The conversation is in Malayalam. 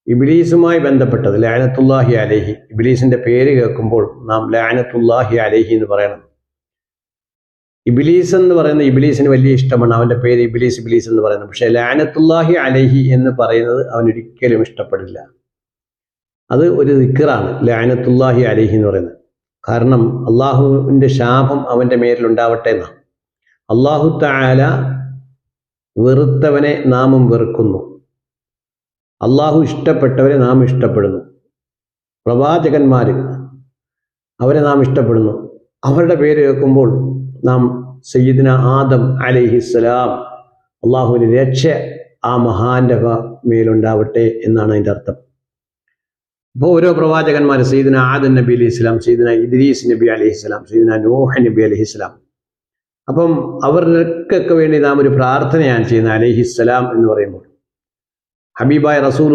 ഇബ്ലീസുമായി ബന്ധപ്പെട്ടത് ലഅനത്തുല്ലാഹി അലൈഹി. ഇബ്ലീസിന്റെ പേര് കേൾക്കുമ്പോൾ നാം ലഅനത്തുല്ലാഹി അലൈഹി എന്ന് പറയണം. ഇബ്ലീസ് എന്ന് പറയുന്ന ഇബ്ലീസിന് വലിയ ഇഷ്ടമാണ്, അവൻ്റെ പേര് ഇബ്ലീസ് ഇബ്ലീസ് എന്ന് പറയുന്നത്. പക്ഷേ ലഅനത്തുല്ലാഹി അലൈഹി എന്ന് പറയുന്നത് അവനൊരിക്കലും ഇഷ്ടപ്പെടില്ല. അത് ഒരു ദിക്റാണ് ലഅനത്തുല്ലാഹി അലൈഹി എന്ന് പറയുന്നത്. കാരണം അള്ളാഹുവിൻ്റെ ശാപം അവൻ്റെ മേലിലുണ്ടാവട്ടെ എന്നാണ്. അള്ളാഹു തആല വെറുത്തവനെ നാമും വെറുക്കുന്നു, അള്ളാഹു ഇഷ്ടപ്പെട്ടവരെ നാം ഇഷ്ടപ്പെടുന്നു. പ്രവാചകന്മാർ, അവരെ നാം ഇഷ്ടപ്പെടുന്നു. അവരുടെ പേര് കേൾക്കുമ്പോൾ നാം സയ്യിദ്ന ആദം അലൈഹിസ്സലാം, അള്ളാഹുവിൻ്റെ രക്ഷ ആ മഹാന്റെ മേലുണ്ടാവട്ടെ എന്നാണ് അതിൻ്റെ അർത്ഥം. അപ്പോൾ ഓരോ പ്രവാചകന്മാർ, സയ്യിദ്ന ആദം നബി അലൈഹി സ്വലാം, സയ്യിദ്ന ഇദ്രീസ് നബി അലൈഹി സ്വലാം, സയ്യിദ്ന നൂഹ് നബി അലൈഹി സ്വലാം, അപ്പം അവർക്കൊക്കെ വേണ്ടി നാം ഒരു പ്രാർത്ഥനയാണ് ചെയ്യുന്നത് അലൈഹിസ്സലാം എന്ന് പറയുമ്പോൾ. ഹബീബായ റസൂൽ